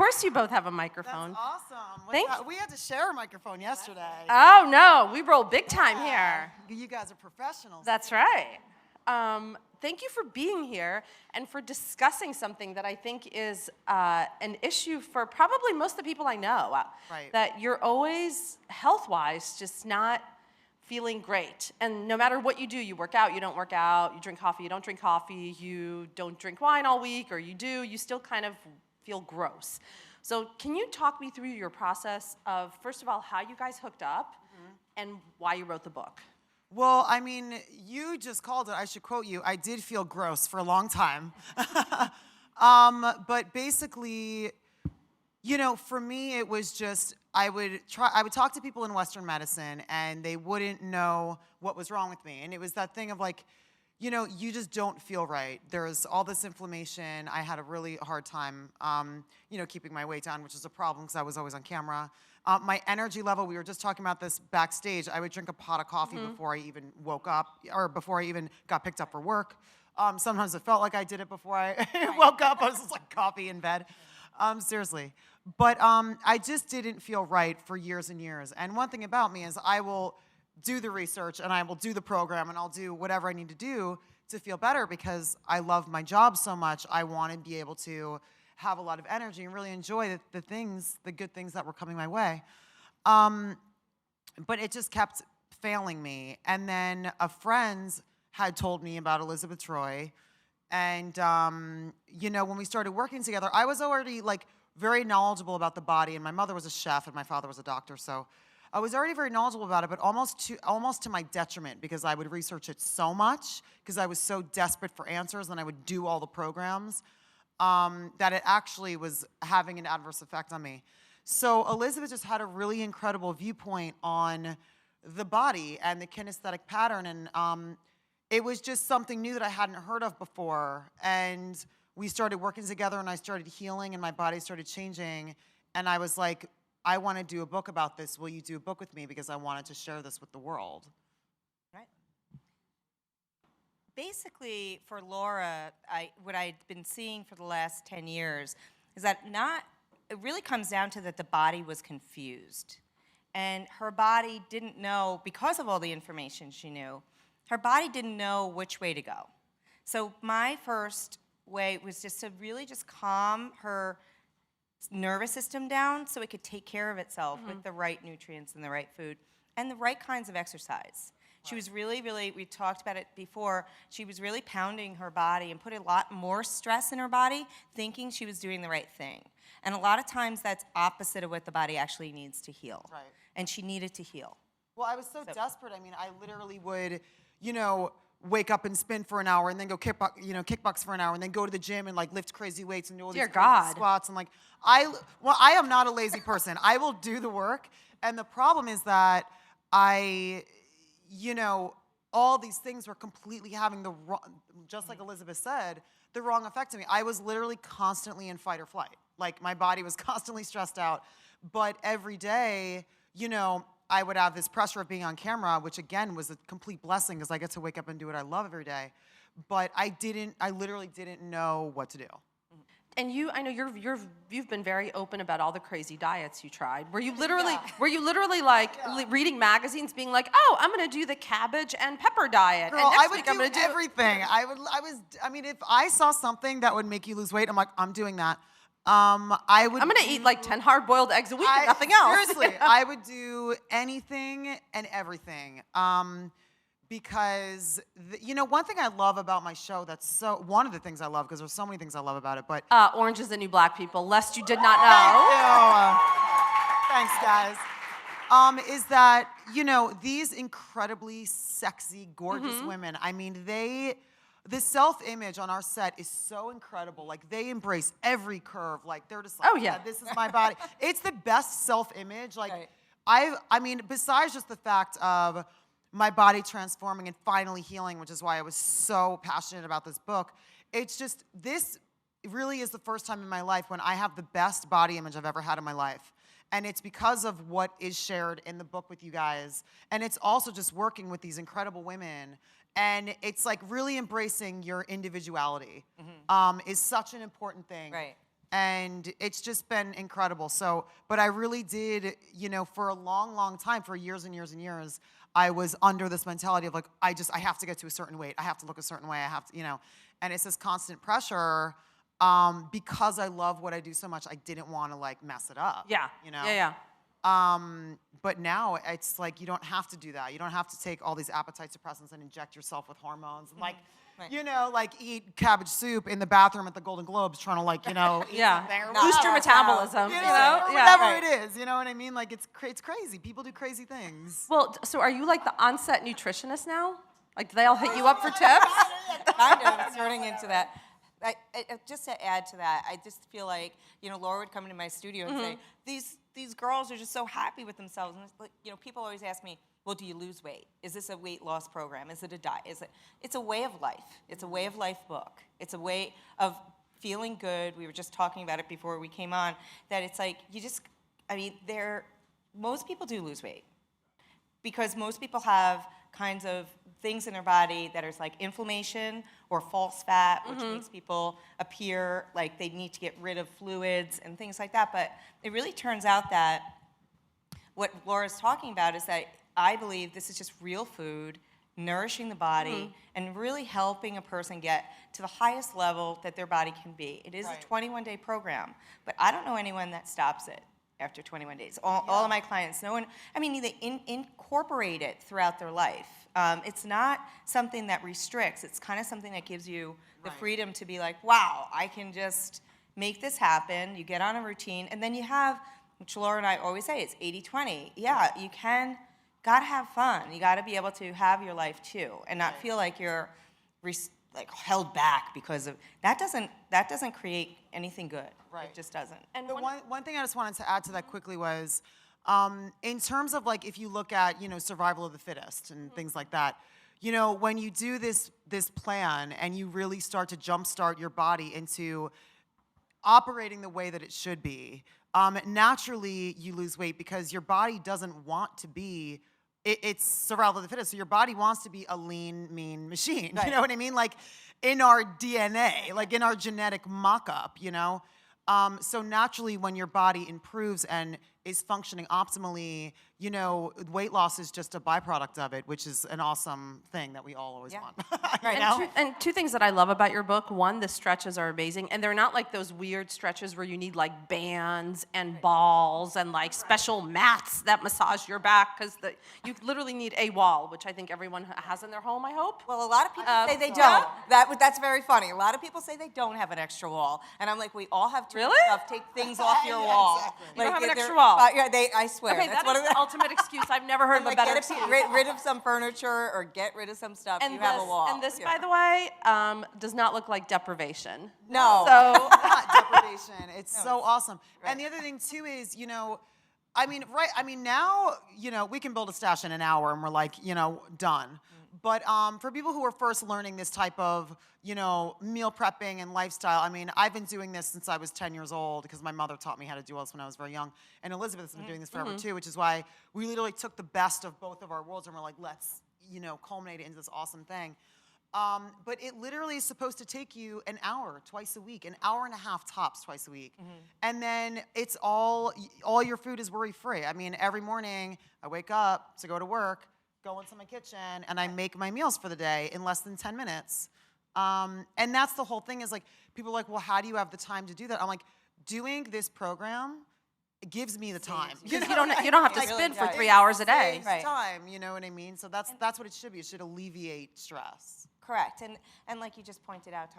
course you both have a microphone. That's awesome. Thank We had to share a microphone yesterday. Oh, no. We roll big time here. You guys are professionals. That's right. Thank you for being here and for discussing something that I think is an issue for probably most of the people I know. Right. That you're always, health-wise, just not feeling great. And no matter what you do, you work out, you don't work out, you drink coffee, you don't drink coffee, you don't drink wine all week, or you do, you still kind of feel gross. So can you talk me through your process of, first of all, how you guys hooked up and why you wrote the book? Well, I mean, you just called it. I should quote you. I did feel gross for a long time. But basically, you know, for me, it was just, I would talk to people in Western medicine, and they wouldn't know what was wrong with me. And it was that thing of like, you know, you just don't feel right. There's all this inflammation. I had a really hard time, you know, keeping my weight down, which is a problem because I was always on camera. My energy level, we were just talking about this backstage. I would drink a pot of coffee before I even woke up, or before I even got picked up for work. Sometimes it felt like I did it before I woke up. I was just like coffee in bed. Seriously. But I just didn't feel right for years and years. And one thing about me is I will do the research, and I will do the program, and I'll do whatever I need to do to feel better because I love my job so much. I want to be able to have a lot of energy and really enjoy the good things that were coming my way. But it just kept failing me. And then a friend had told me about Elizabeth Troy. And, you know, when we started working together, I was already like very knowledgeable about the body. And my mother was a chef and my father was a doctor. So I was already very knowledgeable about it, but almost to my detriment because I would research it so much because I was so desperate for answers and I would do all the programs. That it actually was having an adverse effect on me. So Elizabeth just had a really incredible viewpoint on the body and the kinesthetic pattern, and it was just something new that I hadn't heard of before. And we started working together, and I started healing, and my body started changing, and I was like, I want to do a book about this. Will you do a book with me? Because I wanted to share this with the world. Right. Basically, for Laura, what I've been seeing for the last 10 years is that it really comes down to that the body was confused. And her body didn't know, because of all the information she knew, her body didn't know which way to go. So my first way was just to really just calm her nervous system down so it could take care of itself with the right nutrients and the right food and the right kinds of exercise. She was really, we talked about it before, she was really pounding her body and put a lot more stress in her body, thinking she was doing the right thing. And a lot of times that's opposite of what the body actually needs to heal. Right. And she needed to heal. Well, I was so desperate. I mean, I literally would, you know, wake up and spin for an hour and then go kickbox for an hour and then go to the gym and like lift crazy weights and do all these crazy squats. And like, I am not a lazy person. I will do the work. And the problem is that you know, all these things were completely having the wrong, just like Elizabeth said, the wrong effect on me. I was literally constantly in fight or flight. Like my body was constantly stressed out. But every day, you know, I would have this pressure of being on camera, which again was a complete blessing because I get to wake up and do what I love every day. But I literally didn't know what to do. And I know you've been very open about all the crazy diets you tried. Were you literally like reading magazines, being like, "Oh, I'm going to do the cabbage and pepper diet"? Girl, and next I would week do I'm going to do everything. I mean, if I saw something that would make you lose weight, I'm like, I'm doing that. I'm going to eat like 10 hard-boiled eggs a week and nothing else. Seriously, I would do anything and everything. Because, you know, one thing I love about my show one of the things I love, because there's so many things I love about it, but... Orange is the New Black People, lest you did not know. Thanks, guys. Is that, you know, these incredibly sexy, gorgeous women, I mean, the self-image on our set is so incredible. Like, they embrace every curve. Like, they're just like, oh, yeah, this is my body. It's the best self-image. Like, right. I mean, besides just the fact of my body transforming and finally healing, which is why I was so passionate about this book, it's just, this really is the first time in my life when I have the best body image I've ever had in my life. And it's because of what is shared in the book with you guys. And it's also just working with these incredible women. And it's like really embracing your individuality is such an important thing. Right. And it's just been incredible. So, but I really did, for a long, long time, for years and years and years, I was under this mentality of like, I have to get to a certain weight. I have to look a certain way. I have to, and it's this constant pressure. Because I love what I do so much, I didn't want to like mess it up. Yeah. Yeah. But now it's like you don't have to do that. You don't have to take all these appetite suppressants and inject yourself with hormones and like, Right. like eat cabbage soup in the bathroom at the Golden Globes, trying to like, eat Yeah. something or Boost your whatever. metabolism. Or whatever it is. You know what I mean? Like it's crazy. People do crazy things. Well, so are you like the on-set nutritionist now? Like, do they all hit you up for tips? Kind of, it's turning into that. Just to add to that, I just feel like, Laura would come into my studio and say, these girls are just so happy with themselves. And it's like, people always ask me, well, do you lose weight? Is this a weight loss program? Is it a diet? It's a way of life. It's a way of life book. It's a way of feeling good. We were just talking about it before we came on, that it's like, most people do lose weight because most people have kinds of things in their body that is like inflammation or false fat, which makes people appear like they need to get rid of fluids and things like that. But it really turns out that what Laura's talking about is that I believe this is just real food, nourishing the body, and really helping a person get to the highest level that their body can be. It is a 21-day program, but I don't know anyone that stops it after 21 days. All of my clients, they incorporate it throughout their life. It's not something that restricts. It's kind of something that gives you the freedom to be like, wow, I can just make this happen. You get on a routine, and then you have, which Laura and I always say, it's 80-20. Yeah, you gotta have fun. You gotta be able to have your life too, and not feel like you're held back because of that. Doesn't create anything good. Right. It just doesn't. And the one thing I just wanted to add to that quickly was, in terms of like if you look at survival of the fittest and things like that, when you do this plan and you really start to jumpstart your body into operating the way that it should be, naturally you lose weight because your body doesn't want to be. It's survival of the fittest. So your body wants to be a lean, mean machine. Right. You know what I mean? Like in our DNA, like in our genetic mock-up. So naturally, when your body improves and is functioning optimally, weight loss is just a byproduct of it, which is an awesome thing that we all always want. And two things that I love about your book. One, the stretches are amazing, and they're not like those weird stretches where you need like bands and balls and like special mats that massage your back, because you literally need a wall, which I think everyone has in their home, I hope. Well, a lot of people say they don't. That's very funny. A lot of people say they don't have an extra wall, and I'm like, we all have too much stuff. Take things off your wall. Exactly. You don't have an extra wall. I swear. Okay, that's that is the ultimate excuse. I've never heard of a better excuse. Get rid of some furniture or get rid of some stuff. And you have a wall. And this, by the way, does not look like deprivation. No. So Not deprivation. It's so awesome. Right. And the other thing too is, now, we can build a stash in an hour and we're like, done. But for people who are first learning this type of, meal prepping and lifestyle, I've been doing this since I was 10 years old because my mother taught me how to do all this when I was very young. And Elizabeth has been doing this forever too, which is why we literally took the best of both of our worlds and we're like, let's, culminate it into this awesome thing. But it literally is supposed to take you an hour twice a week, an hour and a half tops twice a week. And then it's all your food is worry-free. Every morning I wake up to go to work, go into my kitchen, and I make my meals for the day in less than 10 minutes. And that's the whole thing is like, people are like, well, how do you have the time to do that? I'm like, doing this program, it gives me the time. because you don't have to spin for 3 hours a day. Saves Right. time, you know what I mean? So that's what it should be. It should alleviate stress. Correct. And like you just pointed out,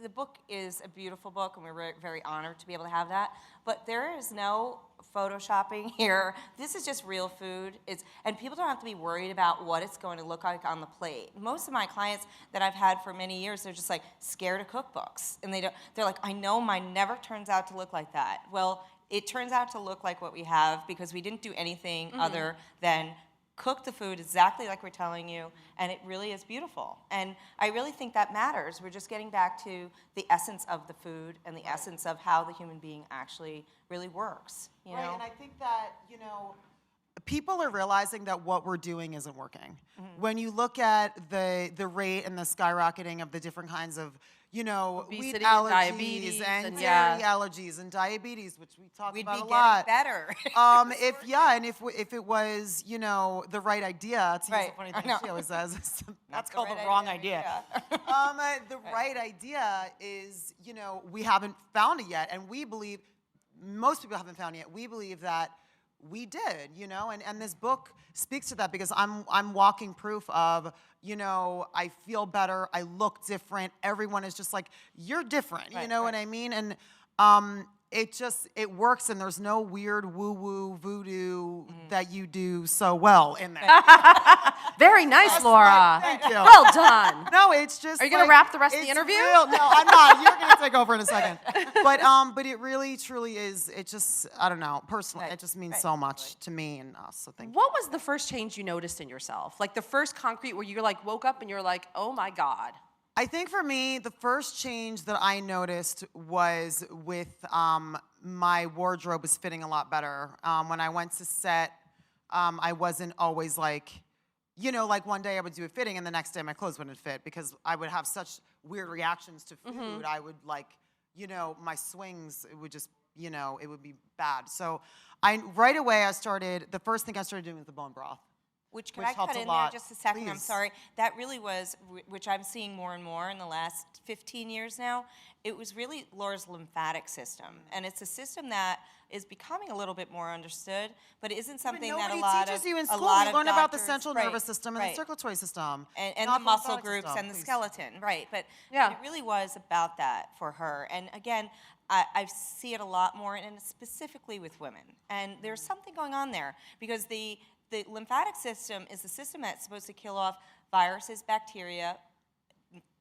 the book is a beautiful book, and we're very honored to be able to have that. But there is no photoshopping here. This is just real food. And people don't have to be worried about what it's going to look like on the plate. Most of my clients that I've had for many years, they're just like scared of cookbooks. And they're like, I know mine never turns out to look like that. Well, it turns out to look like what we have because we didn't do anything other than cook the food exactly like we're telling you, and it really is beautiful. And I really think that matters. We're just getting back to the essence of the food and the essence of how the human being actually really works. You know? And I think that, people are realizing that what we're doing isn't working. When you look at the rate and the skyrocketing of the different kinds of, wheat Obesity and allergies diabetes and and dairy allergies and diabetes, which we talk We'd about be a getting lot. better. If it was, the right idea, to use Right, the funny I thing know. she always says, that's the called right the wrong idea, idea. The right idea is, we haven't found it yet, and we believe, most people haven't found it yet, we believe that we did, and this book speaks to that because I'm walking proof of, I feel better, I look different, everyone is just like, you're different, you know what I mean? And it works, and there's no weird woo-woo voodoo that you do so well in that. Very nice, Laura. Thank you. Well done. No, it's just. Are you gonna wrap the rest of the it's interview? Real. No, I'm not. You're gonna take over in a second. But it really, truly is. It just, I don't know. Personally, it just means so much to me and us. So thank you. What was the first change you noticed in yourself? Like the first concrete where you like woke up and you're like, oh my God. I think for me, the first change that I noticed was with my wardrobe was fitting a lot better. When I went to set, I wasn't always like, like one day I would do a fitting and the next day my clothes wouldn't fit because I would have such weird reactions to food. I would like, my swings, it would just, it would be bad. So right away the first thing I started doing was the bone broth. Which Which I helped cut a in lot. there just a second? I'm Please. sorry. That really was, which I'm seeing more and more in the last 15 years now. It was really Laura's lymphatic system, and it's a system that is becoming a little bit more understood, but it isn't something that a Nobody lot teaches of you in a school. lot You of learn about the doctors- central right, nervous system and right. the circulatory system, and not the muscle lymphatic groups system, and the please. skeleton, right? But Yeah. it really was about that for her. And again, I see it a lot more, and specifically with women. And there's something going on there because the lymphatic system is the system that's supposed to kill off viruses, bacteria,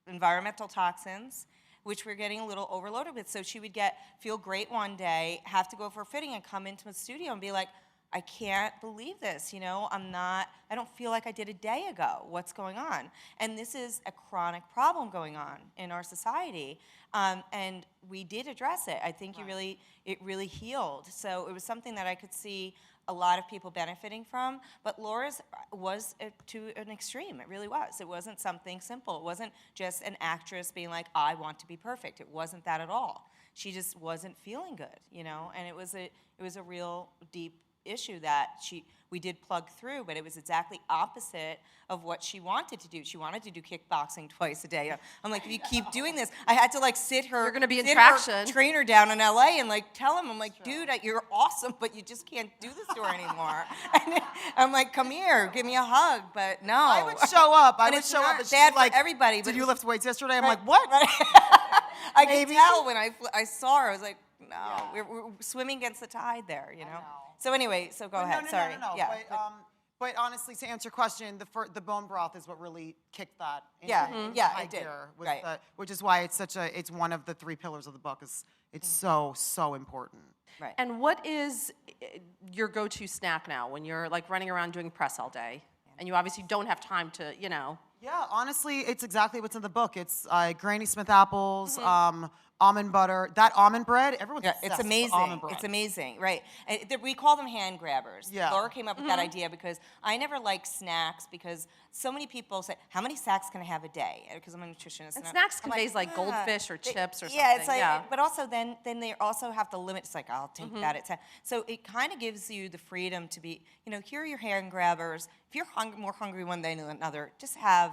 environmental toxins, which we're getting a little overloaded with. So she would feel great one day, have to go for a fitting, and come into the studio and be like, I can't believe this, I don't feel like I did a day ago. What's going on? And this is a chronic problem going on in our society. And we did address it. I think it really healed. So it was something that I could see a lot of people benefiting from, but Laura's was to an extreme. It really was. It wasn't something simple. It wasn't just an actress being like, I want to be perfect. It wasn't that at all. She just wasn't feeling good, and it was a real deep issue that we did plug through, but it was exactly opposite of what she wanted to do. She wanted to do kickboxing twice a day. I'm like, if you keep doing this, I had to sit her, You're gonna be in sit traction. her trainer down in LA and tell him, I'm like, dude, you're awesome, but you just can't do this to her anymore. And I'm like, come here, give me a hug, but no. I would show up. And it's not bad for everybody. Did but you lift weights yesterday? I'm Right, like, what? right. I could Maybe. tell when I saw her. I was like, no, we're swimming against the tide there, know. So anyway, go ahead. No, Sorry. No. Yeah. But honestly, to answer your question, the bone broth is what really kicked that into Yeah, high it did. gear, Right. which is why it's one of the 3 pillars of the book. It's so important. Right. And what is your go-to snack now when you're running around doing press all day? And you obviously don't have time to, Yeah, honestly, it's exactly what's in the book. It's Granny Smith apples, almond butter, that almond bread. Everyone's Yeah, obsessed it's with amazing. almond bread. It's amazing, right? And we call them hand grabbers. Yeah. Laura came up with that idea because I never liked snacks because so many people say, how many snacks can I have a day? Because I'm a nutritionist. And I'm snacks I'm conveys goldfish or They- chips or something. Yeah, it's like, yeah. but also then they also have the limit. It's like, I'll take that at 10. So it kind of gives you the freedom to be, here are your hand grabbers. If you're more hungry one day than another, just have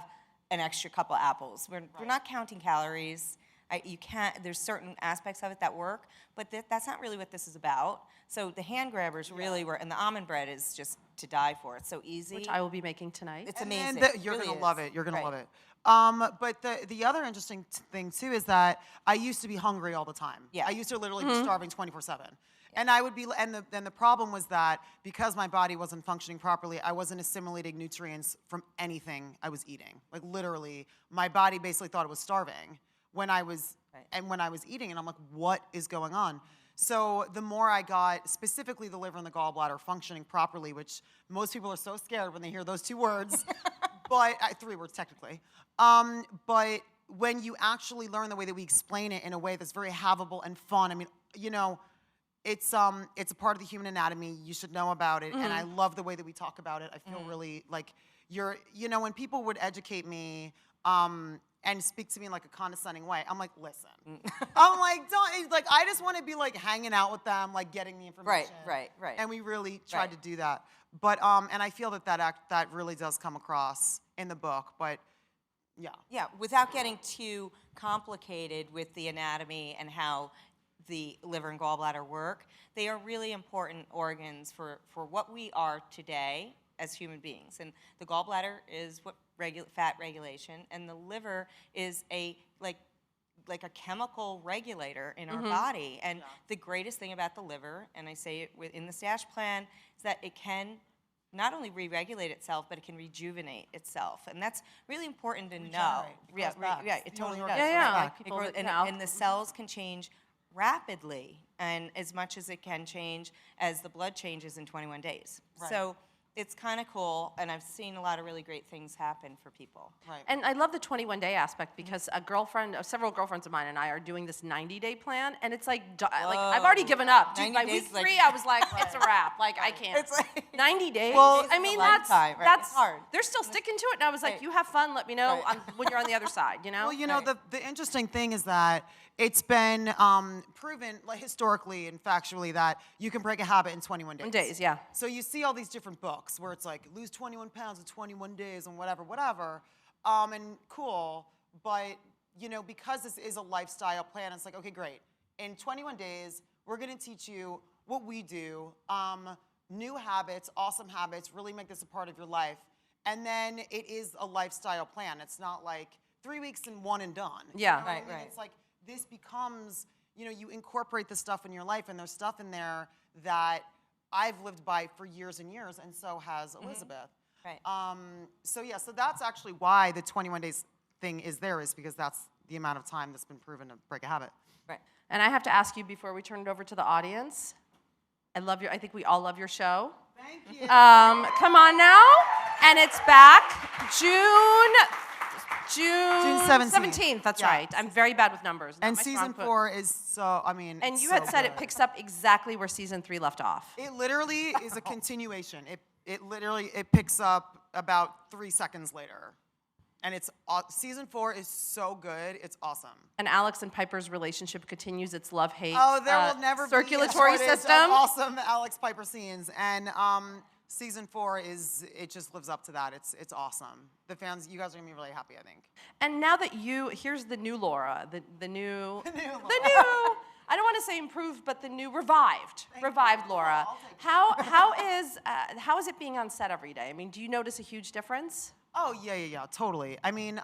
an extra couple apples. We're not counting calories. You can't. There's certain aspects of it that work, but that's not really what this is about. So the hand grabbers really were, and the almond bread is just to die for. It's so easy. Which I will be making tonight. It's And amazing. then It you're really gonna is. love it. You're gonna Right. love it. But the other interesting thing too is that I used to be hungry all the time. Yeah. I used to literally be starving 24/7. And I would be, and the problem was that because my body wasn't functioning properly, I wasn't assimilating nutrients from anything I was eating. Like literally, my body basically thought it was starving when I was, and when I was eating, and I'm like, what is going on? So the more I got, specifically the liver and the gallbladder functioning properly, which most people are so scared when they hear those 2 words, but 3 words technically. But when you actually learn the way that we explain it in a way that's very havable and fun, I mean, it's a part of the human anatomy. You should know about it, and I love the way that we talk about it. I feel really like when people would educate me and speak to me in like a condescending way, I'm like, listen, I'm like, don't like, I just want to be like hanging out with them, like getting the information. Right. And we really tried to do that, but and I feel that really does come across in the book, but. Yeah, without getting too complicated with the anatomy and how the liver and gallbladder work, they are really important organs for what we are today as human beings. And the gallbladder is what fat regulation, and the liver is like a chemical regulator in our body. And the greatest thing about the liver, and I say it in the STASH plan, is that it can not only re-regulate itself, but it can rejuvenate itself, and that's really important to know. It totally does. Like people and the cells can change rapidly, and as much as it can change as the blood changes in 21 days. Right. So it's kind of cool, and I've seen a lot of really great things happen for people. Right. And I love the 21-day aspect because several girlfriends of mine and I are doing this 90-day plan, and it's like I've already given up. Dude, by week 3, I was like, it's a wrap. Like, I can't. It's like 90 days. Well, I mean, that's hard. They're still sticking to it, and I was like, you have fun. Let me know when you're on the other side. You know. Well, the interesting thing is that it's been proven, like, historically and factually, that you can break a habit in 21 days. Days, yeah. So you see all these different books where it's like, lose 21 pounds in 21 days and whatever. And cool, but, because this is a lifestyle plan, it's like, okay, great. In 21 days, we're going to teach you what we do, new habits, awesome habits, really make this a part of your life. And then it is a lifestyle plan. It's not like 3 weeks and one and done. Yeah. You know what I mean? It's like, this becomes, you incorporate the stuff in your life, and there's stuff in there that I've lived by for years and years, and so has Elizabeth. Right. So that's actually why the 21 days thing is because that's the amount of time that's been proven to break a habit. Right. And I have to ask you before we turn it over to the audience. I think we all love your show. Thank you. Come on now, and it's back June 17th. That's right. I'm very bad with numbers. And season 4 is so, And you so had said good. it picks up exactly where season 3 left off. It literally is a continuation. It picks up about 3 seconds later. And season 4 is so good. It's awesome. And Alex and Piper's relationship continues its love-hate there will never circulatory be a system. of awesome Alex Piper scenes. And season 4 it just lives up to that. It's awesome. The fans, you guys are gonna be really happy, I think. And now that here's the new Laura, the new, I don't want to say improved, but the new revived Laura. How is it being on set every day? I mean, do you notice a huge difference? Oh, yeah, totally. I mean,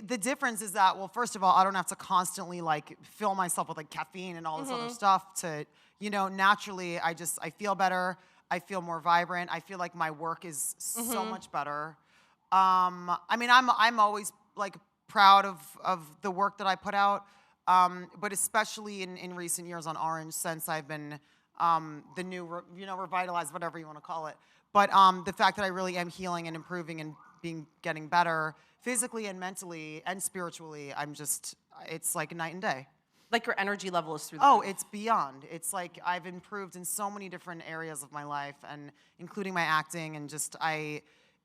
the difference is that, well, first of all, I don't have to constantly, like, fill myself with, like, caffeine and all this other stuff to, naturally, I feel better. I feel more vibrant. I feel like my work is so much better. I mean, I'm always, like, proud of the work that I put out, but especially in recent years on Orange, since I've been the new, revitalized, whatever you want to call it. But the fact that I really am healing and improving and getting better physically and mentally and spiritually, it's like night and day. Like your energy level is through the Oh, roof. it's beyond. It's like I've improved in so many different areas of my life, and including my acting, and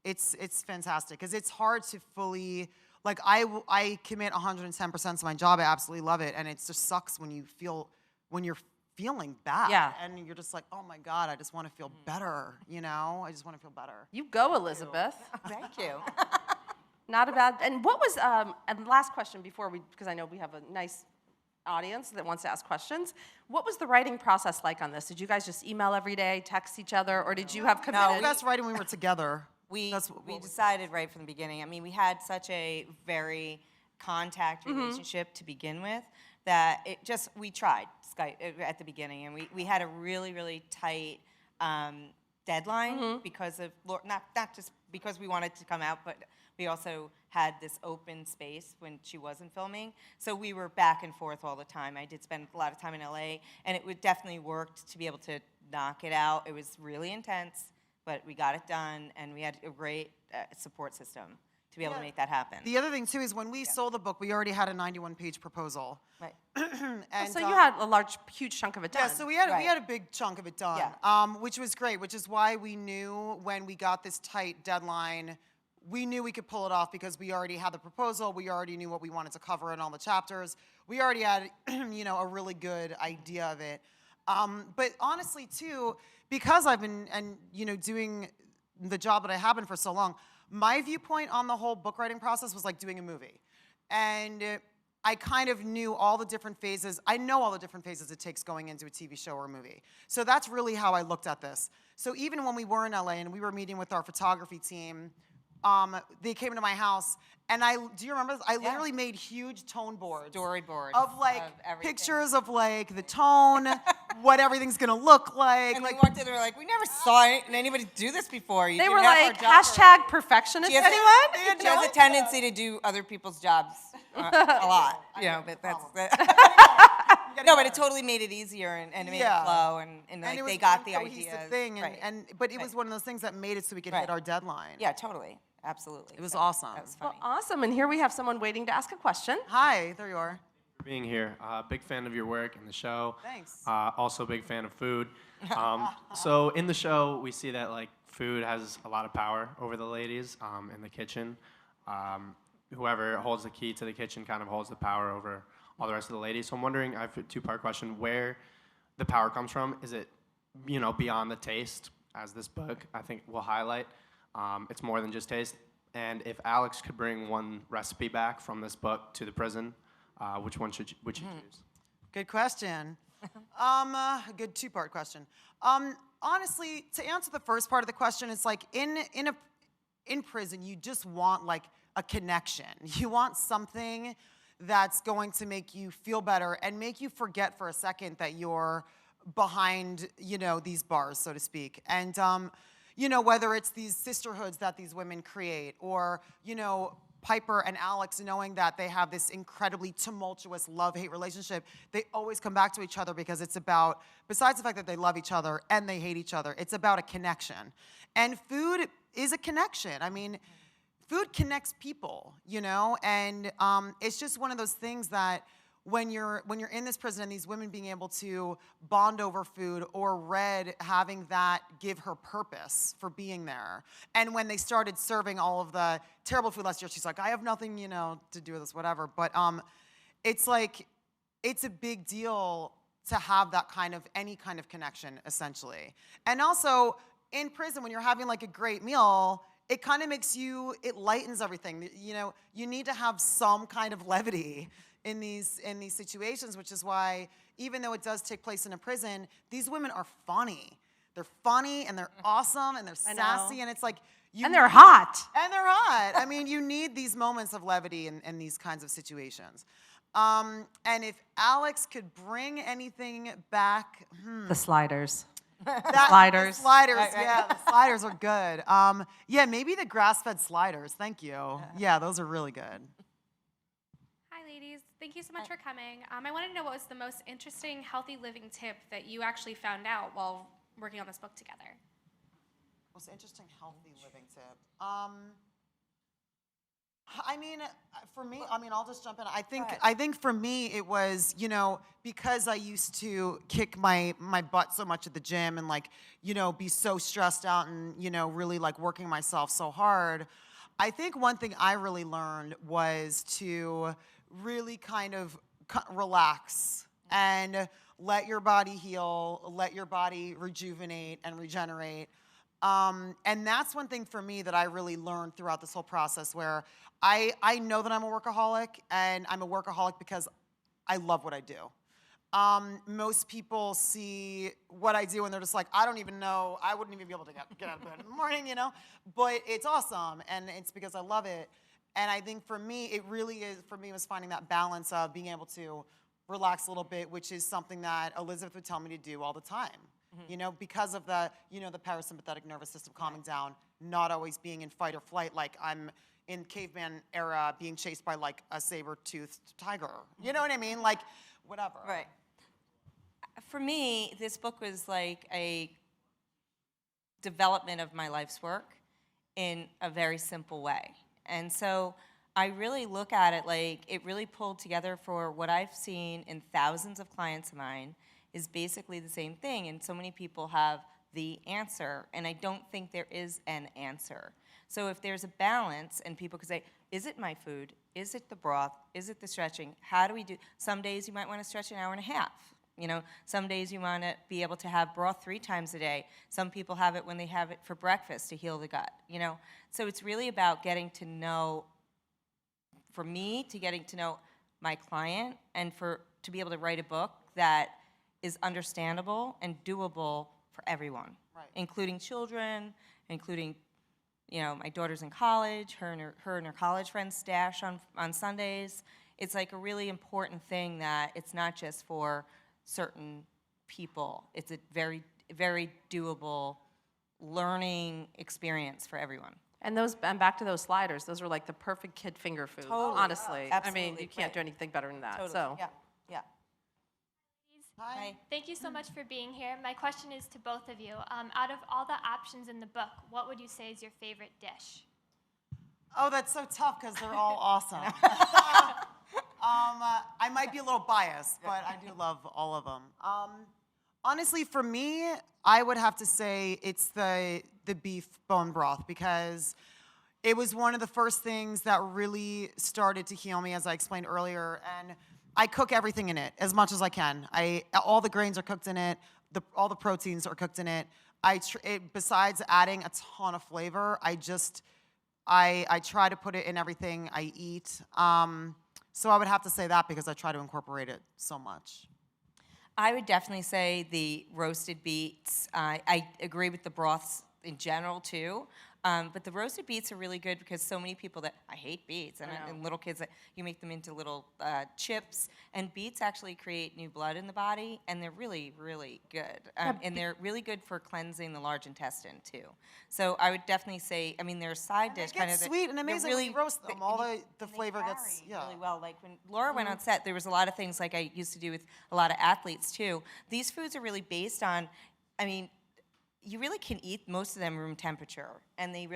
it's fantastic because it's hard to fully, like, I commit 110% to my job. I absolutely love it, and it just sucks when you're feeling bad. Yeah. And you're just like, oh my God, I just want to feel better, I just want to feel better. You go, Elizabeth. Thank you. Not a bad. And what was? And last question because I know we have a nice audience that wants to ask questions. What was the writing process like on this? Did you guys just email every day, text each other, or did you have committed? No, that's right. When we were together. We decided right from the beginning. I mean, we had such a very contact relationship to begin with that we tried Skype at the beginning, and we had a really, really tight deadline because of not just because we wanted to come out, but we also had this open space when she wasn't filming. So we were back and forth all the time. I did spend a lot of time in LA, and it definitely worked to be able to knock it out. It was really intense, but we got it done, and we had a great support system to be able to make that happen. The other thing too is when we sold the book, we already had a 91-page proposal. Right. And, So you had a huge chunk of it done. yeah, so we had Right. a big chunk of it done, Yeah. which was great, which is why we knew when we got this tight deadline, we knew we could pull it off because we already had the proposal, we already knew what we wanted to cover in all the chapters, we already had, a really good idea of it. But honestly, too, because I've been, doing the job that I have been for so long, my viewpoint on the whole book writing process was like doing a movie. And I kind of knew all the different phases. I know all the different phases it takes going into a TV show or a movie. So that's really how I looked at this. So even when we were in LA and we were meeting with our photography team, they came to my house, and do you remember this? I literally made huge tone boards. Storyboards Of like everything. pictures of like the tone, what everything's gonna look like. And like we walked in, they were like, we never saw anybody do this before. You They did were half our like, job hashtag perfectionist, She has, anyone? she has a tendency to do other people's jobs a lot, but that's no, but it totally made it easier and made it flow, and like it was they got one the cohesive ideas. thing, Right. but it was one of those things that made it so we could hit our deadline. Yeah, totally, absolutely. It was So awesome. That was funny. Well, awesome. And here we have someone waiting to ask a question. Hi, there you are. For being here. Big fan of your work and the show. Thanks. Also big fan of food. So in the show, we see that like food has a lot of power over the ladies in the kitchen. Whoever holds the key to the kitchen kind of holds the power over all the rest of the ladies. So I'm wondering, I have a two-part question, where the power comes from. Is it, beyond the taste, as this book I think will highlight? It's more than just taste. And if Alex could bring one recipe back from this book to the prison, which one would you choose? Good question. A good two-part question. Honestly, to answer the first part of the question, it's like in prison, you just want like a connection. You want something that's going to make you feel better and make you forget for a second that you're behind, these bars, so to speak. And whether it's these sisterhoods that these women create, or Piper and Alex knowing that they have this incredibly tumultuous love-hate relationship, they always come back to each other because it's about, besides the fact that they love each other and they hate each other, it's about a connection. And food is a connection. I mean, food connects people, and it's just one of those things that when you're in this prison and these women being able to bond over food, or Red having that give her purpose for being there. And when they started serving all of the terrible food last year, she's like, I have nothing, to do with this, whatever. But it's like, it's a big deal to have that any kind of connection, essentially. And also, in prison, when you're having like a great meal, it kind of it lightens everything. You need to have some kind of levity in these situations, which is why, even though it does take place in a prison, these women are funny. They're funny, and they're awesome, and they're sassy, and it's like And they're hot. And they're hot. I mean, you need these moments of levity in these kinds of situations. And if Alex could bring anything back, The sliders. sliders. Sliders. The sliders, yeah, the sliders are good. Yeah, maybe the grass-fed sliders. Thank you. Yeah, those are really good. Hi, ladies. Thank you so much for coming. I wanted to know what was the most interesting healthy living tip that you actually found out while working on this book together. Most interesting healthy living tip. For me, I'll just jump in. I think for me it was, because I used to kick my butt so much at the gym and be so stressed out and, really working myself so hard. I think one thing I really learned was to really kind of relax and let your body heal, let your body rejuvenate and regenerate. And that's one thing for me that I really learned throughout this whole process, where I know that I'm a workaholic, and I'm a workaholic because I love what I do. Most people see what I do and they're just like, I don't even know, I wouldn't even be able to get out of bed in the morning, but it's awesome, and it's because I love it. And I think for me, it really is, was finding that balance of being able to relax a little bit, which is something that Elizabeth would tell me to do all the time. Mm-hmm. Because of the, the parasympathetic nervous system calming down, not always being in fight or flight like I'm in caveman era being chased by a saber-toothed tiger. You know what I mean? Whatever. Right. For me, this book was like a development of my life's work in a very simple way. And so I really look at it like it really pulled together for what I've seen in thousands of clients of mine is basically the same thing. And so many people have the answer, and I don't think there is an answer. So if there's a balance and people could say, is it my food? Is it the broth? Is it the stretching? How do we do? Some days you might want to stretch an hour and a half. You know, some days you want to be able to have broth 3 times a day. Some people have it when they have it for breakfast to heal the gut, you know. So it's really about getting to know, for me, to getting to know my client and to be able to write a book that is understandable and doable for everyone, Right. including children, including, you know, my daughter's in college, her and her college friends stash on Sundays. It's like a really important thing that it's not just for certain people. It's a very, very doable learning experience for everyone. And back to those sliders, those are like the perfect kid finger food, Totally. honestly. I mean, Absolutely. you can't Right. do anything better than that. Totally. So. Yeah, yeah. Hi. Thank you so much for being here. My question is to both of you. Out of all the options in the book, what would you say is your favorite dish? Oh, that's so tough because they're all awesome. I might be a little biased, but I do love all of them. Honestly, for me, I would have to say it's the beef bone broth because it was one of the first things that really started to heal me, as I explained earlier. And I cook everything in it as much as I can. All the grains are cooked in it. All the proteins are cooked in it. Besides adding a ton of flavor, I try to put it in everything I eat. So I would have to say that because I try to incorporate it so much. I would definitely say the roasted beets. I agree with the broths in general too, but the roasted beets are really good because so many people that I hate beets and little kids that you make them into little chips, and beets actually create new blood in the body, and they're really, really good, and they're really good for cleansing the large intestine too. So I would definitely say, I mean, they're a side dish, It gets sweet and amazing when you roast them. All the flavor gets really well. Like when Laura went on set, there was a lot of things like I used to do with a lot of athletes too. These foods are really based on, I mean, you really can eat most of them room temperature, and they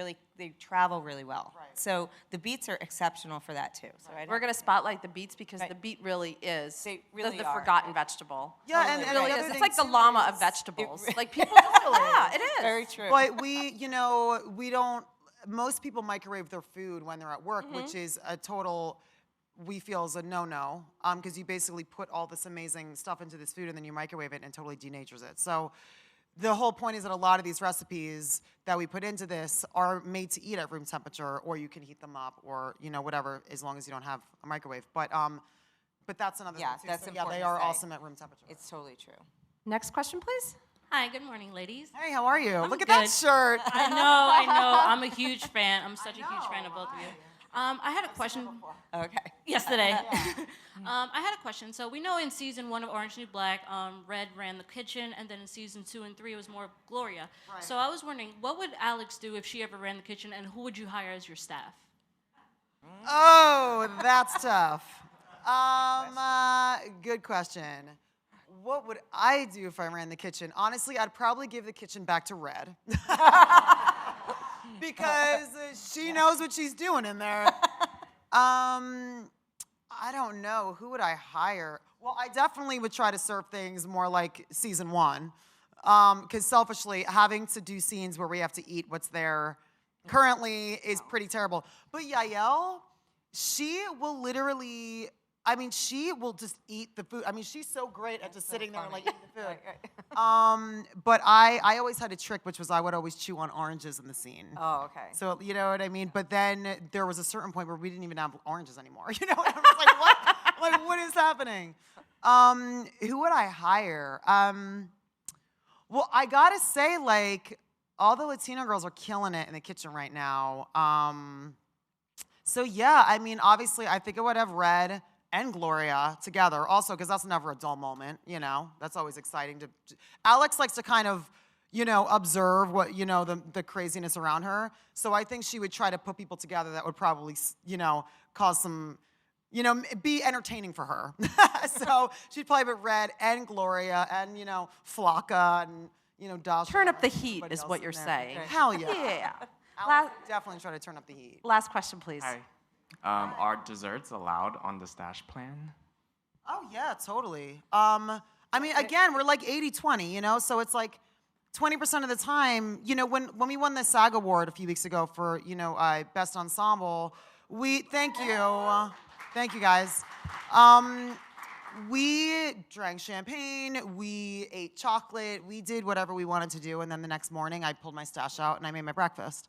travel really well. Right. So the beets are exceptional for that too. So We're going to spotlight the beets because Right. the beet really is They really the are. forgotten vegetable. Yeah, and It the really other is. It's thing like the too llama is- of vegetables. Like people just, yeah, it is. Very true. But we don't, most people microwave their food when they're at work, which is a total, we feel is a no-no, because you basically put all this amazing stuff into this food and then you microwave it and it totally denatures it. So the whole point is that a lot of these recipes that we put into this are made to eat at room temperature, or you can heat them up, or whatever, as long as you don't have a microwave. But that's another Yeah, thing too. that's So, important they to are say. awesome at room temperature. It's totally true. Next question, please. Hi, good morning, ladies. Hey, how are you? I'm Look at that good. shirt. I know. I'm a huge fan. I'm such a huge fan of both of you. I had a question Okay. yesterday. I had a question. So we know in season 1 of Orange is the New Black, Red ran the kitchen, and then in season 2 and 3 it was more Gloria. Right. So I was wondering, what would Alex do if she ever ran the kitchen, and who would you hire as your staff? Oh, that's tough. Good question. What would I do if I ran the kitchen? Honestly, I'd probably give the kitchen back to Red. Because she knows what she's doing in there. I don't know. Who would I hire? Well, I definitely would try to serve things more like season 1. Because selfishly, having to do scenes where we have to eat what's there currently is pretty terrible. But Yael, she will literally, she will just eat the food. She's so great at just sitting there like eating the food. But I always had a trick, which was I would always chew on oranges in the scene. Oh, okay. So, you know what I mean? But then there was a certain point where we didn't even have oranges anymore. You know? And I was like, what? Like, what is happening? Who would I hire? Well, I gotta say, like, all the Latino girls are killing it in the kitchen right now. So yeah, obviously, I think I would have Red and Gloria together also, because that's never a dull moment, That's always exciting to. Alex likes to kind of, observe what, the craziness around her. So I think she would try to put people together that would probably, cause some, be entertaining for her. So she'd play with Red and Gloria and, Flocka and, Dasha. Turn up the and heat everybody is else what in you're there. saying. Hell yeah. Yeah. I'll definitely try to turn up the heat. Last question, please. Hi. Are desserts allowed on the stash plan? Oh, yeah, totally. I mean, again, we're like 80-20, you know? So it's like 20% of the time, you know, when we won the SAG Award a few weeks ago for, you know, Best Ensemble, thank you guys. We drank champagne, we ate chocolate, we did whatever we wanted to do, and then the next morning I pulled my stash out and I made my breakfast.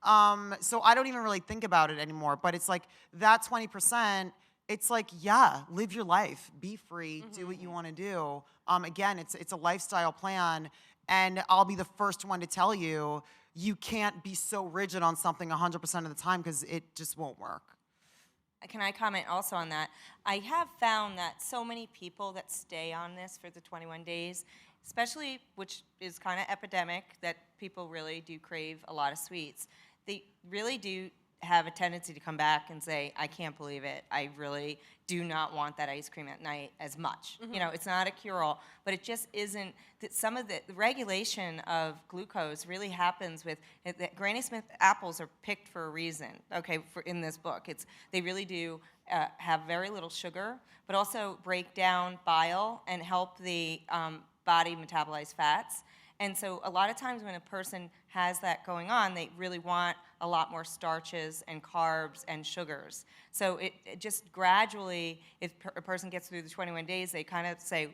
So I don't even really think about it anymore, but it's like that 20%, it's like, yeah, live your life, be free, do what you want to do. Again, it's a lifestyle plan, and I'll be the first one to tell you, you can't be so rigid on something 100% of the time because it just won't work. Can I comment also on that? I have found that so many people that stay on this for the 21 days, especially, which is kind of epidemic, that people really do crave a lot of sweets. They really do have a tendency to come back and say, I can't believe it. I really do not want that ice cream at night as much. You know, it's not a cure-all, but it just isn't, that some of the regulation of glucose really happens with, Granny Smith apples are picked for a reason, okay, in this book. They really do have very little sugar, but also break down bile and help the body metabolize fats. And so a lot of times when a person has that going on, they really want a lot more starches and carbs and sugars. So it just gradually, if a person gets through the 21 days, they kind of say,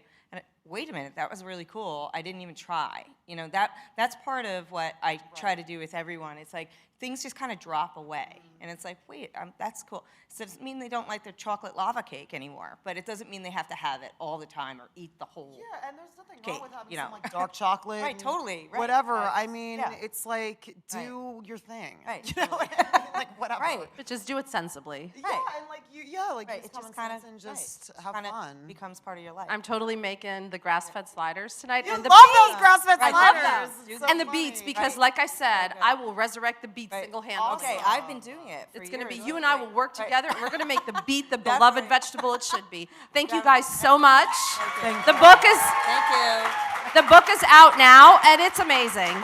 wait a minute, that was really cool. I didn't even try. You know, that's part of what I try to do with everyone. It's like things just kind of drop away. And it's like, wait, that's cool. So it doesn't mean they don't like their chocolate lava cake anymore, but it doesn't mean they have to have it all the time or eat the whole Yeah, and there's nothing cake, wrong with having you know. some like dark chocolate. Right, and totally, right, Whatever. right, I mean, yeah. it's like, do your thing. Right, You know, totally. like whatever. Right. But just do it sensibly. Yeah, Right. and like Right, use it common just kind sense of and just have kind fun. of becomes part of your life. I'm totally making the grass-fed sliders tonight. You and the love beets. those grass-fed Right, love sliders. those. It's Do so And the funny. beets, because Right. like I said, Okay. I will resurrect the beets Right. single-handedly. Okay, I've been doing it for It's going to be years. you and I will work Right. together, and we're going to make the beet the Definitely. beloved vegetable it should be. Thank you Definitely. guys so much. Thank The book is Thank you. the book is out now, and it's amazing.